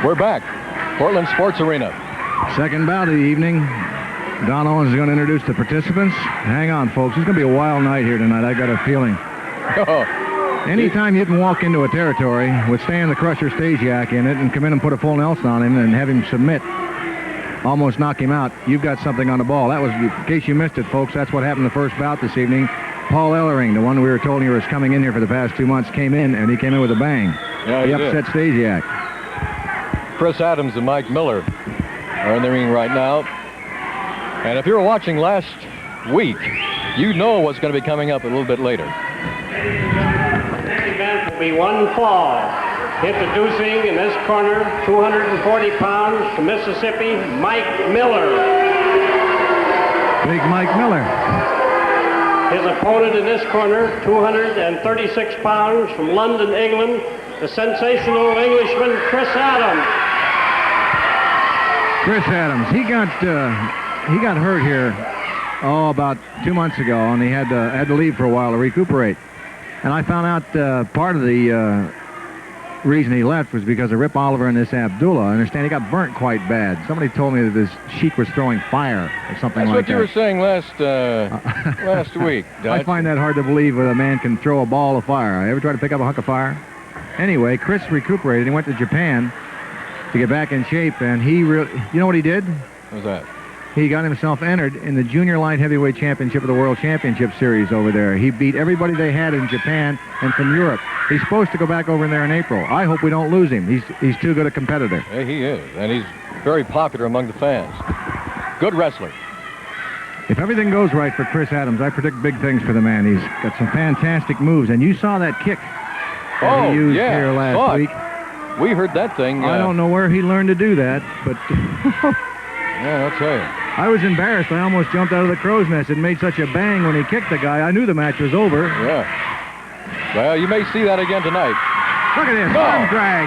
We're back. Portland Sports Arena. Second bout of the evening. Don Owens is going to introduce the participants. Hang on, folks. It's going to be a wild night here tonight. I got a feeling. Anytime you can walk into a territory with Stan the Crusher Stasiak in it and come in and put a full Nelson on him and have him submit, almost knock him out, you've got something on the ball. That was, in case you missed it, folks, that's what happened the first bout this evening. Paul Ellering, the one we were told he was coming in here for the past 2 months, came in, and he came in with a bang. Yeah, he upset Stasiak. Chris Adams and Mike Miller are in the ring right now. And if you were watching last week, you know what's going to be coming up a little bit later. This event will be one fall. Introducing in this corner, 240 pounds from Mississippi, Mike Miller. Big Mike Miller. His opponent in this corner, 236 pounds from London, England, the sensational Englishman, Chris Adams. Chris Adams, he got hurt here, about 2 months ago, and he had to leave for a while to recuperate. And I found out part of the reason he left was because of Rip Oliver and this Abdullah. I understand he got burnt quite bad. Somebody told me that his sheik was throwing fire or something like that. That's what you were saying last week, Dutch. I find that hard to believe that a man can throw a ball of fire. I ever try to pick up a hunk of fire? Anyway, Chris recuperated. He went to Japan to get back in shape, and he really, you know what he did? What was that? He got himself entered in the Junior Light Heavyweight Championship of the World Championship Series over there. He beat everybody they had in Japan and from Europe. He's supposed to go back over in there in April. I hope we don't lose him. He's too good a competitor. Yeah, he is, and he's very popular among the fans. Good wrestler. If everything goes right for Chris Adams, I predict big things for the man. He's got some fantastic moves, and you saw that kick that he used here last week. We heard that thing. I don't know where he learned to do that, but... Yeah, I'll tell you. I was embarrassed. I almost jumped out of the crow's nest. It made such a bang when he kicked the guy. I knew the match was over. Yeah. Well, you may see that again tonight. Look at this. Arm drag.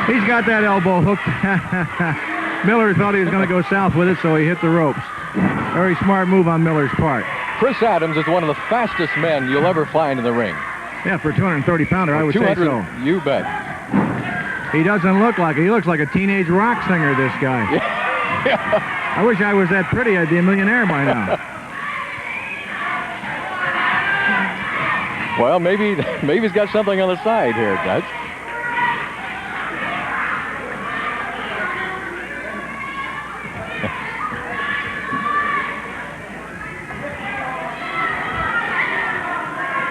He's got that elbow hooked. Miller thought he was going to go south with it, so he hit the ropes. Very smart move on Miller's part. Chris Adams is one of the fastest men you'll ever find in the ring. Yeah, for a 230-pounder, I would say so. You bet. He doesn't look like it. He looks like a teenage rock singer, this guy. Yeah. I wish I was that pretty. I'd be a millionaire by now. Well, maybe he's got something on the side here, Dutch.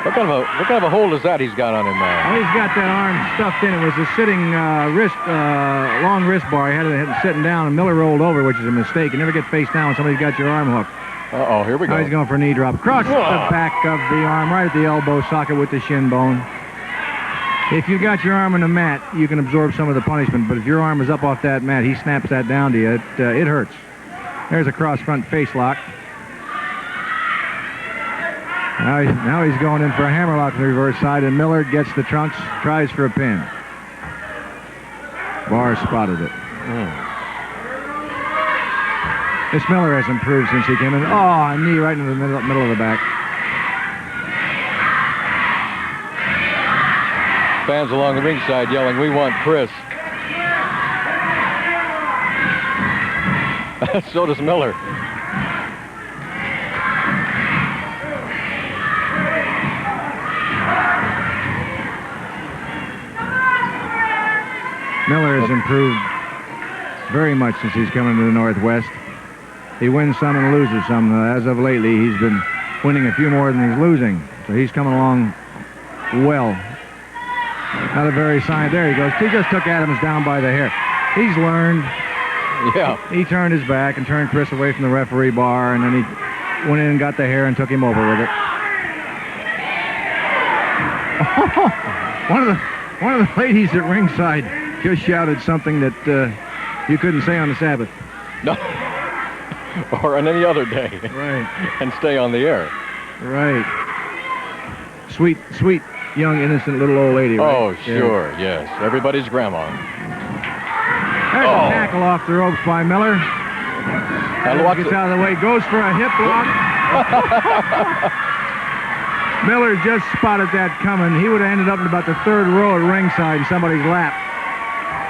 What kind of a hold is that he's got on him now? Well, he's got that arm stuffed in. It was a sitting long wrist bar. He had it sitting down, and Miller rolled over, which is a mistake. You never get face down when somebody's got your arm hooked. Uh-oh, here we go. Now he's going for a knee drop. Across the back of the arm, right at the elbow socket with the shin bone. If you got your arm on the mat, you can absorb some of the punishment, but if your arm is up off that mat, he snaps that down to you. It hurts. There's a cross-front face lock. Now he's going in for a hammerlock on the reverse side, and Miller gets the trunks, tries for a pin. Barr spotted it. This Miller has improved since he came in. Oh, a knee right into the middle of the back. Fans along the ringside yelling, "We want Chris." So does Miller. Miller has improved very much since he's come into the Northwest. He wins some and loses some. As of lately, he's been winning a few more than he's losing. So he's coming along well. Not a very sign. There he goes. He just took Adams down by the hair. He's learned. Yeah. He turned his back and turned Chris away from the referee bar, and then he went in and got the hair and took him over with it. One of the ladies at ringside just shouted something that you couldn't say on the Sabbath. No. Or on any other day. Right. And stay on the air. Right. Sweet, young, innocent little old lady, right? Oh, sure, yes. Everybody's grandma. There's a tackle off the ropes by Miller. Gets out of the way, goes for a hip lock. Miller just spotted that coming. He would have ended up in about the third row at ringside in somebody's lap.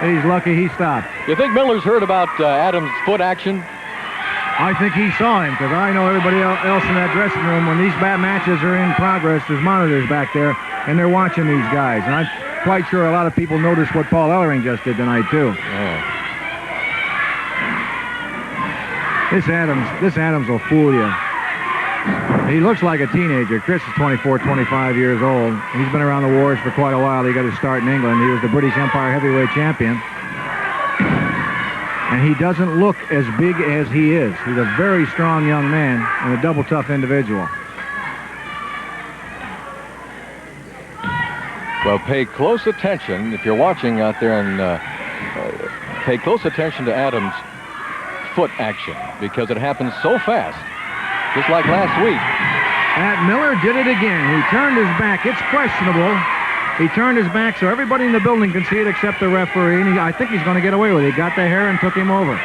He's lucky he stopped. You think Miller's heard about Adams' foot action? I think he saw him, because I know everybody else in that dressing room, when these matches are in progress, there's monitors back there, and they're watching these guys. And I'm quite sure a lot of people noticed what Paul Ellering just did tonight, too. This Adams will fool you. He looks like a teenager. Chris is 24, 25 years old. He's been around the wars for quite a while. He got his start in England. He was the British Empire heavyweight champion. And he doesn't look as big as he is. He's a very strong young man and a double tough individual. Well, pay close attention if you're watching out there, and pay close attention to Adams' foot action, because it happens so fast, just like last week. That Miller did it again. He turned his back. It's questionable. He turned his back so everybody in the building can see it except the referee, and I think he's going to get away with it. He got the hair and took him over.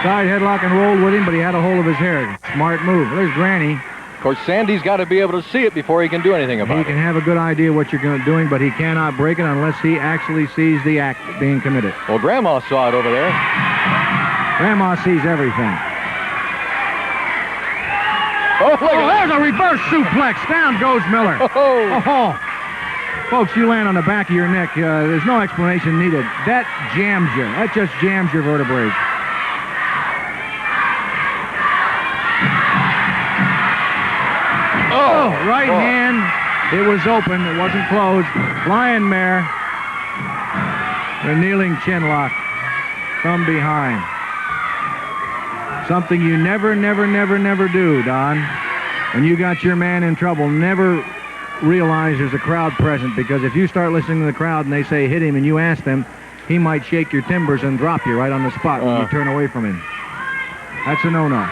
Side headlock and rolled with him, but he had a hold of his hair. Smart move. There's Granny. Of course, Sandy's got to be able to see it before he can do anything about it. He can have a good idea what you're doing, but he cannot break it unless he actually sees the act being committed. Well, Grandma saw it over there. Grandma sees everything. Oh, look at there's a reverse suplex. Down goes Miller. Oh. Folks, you land on the back of your neck. There's no explanation needed. That jams you. That just jams your vertebrae. Right hand. It was open. It wasn't closed. Lion mare. The kneeling chin lock from behind. Something you never do, Don. When you got your man in trouble, never realize there's a crowd present, because if you start listening to the crowd and they say hit him and you ask them, he might shake your timbers and drop you right on the spot when you turn away from him. That's a no-no.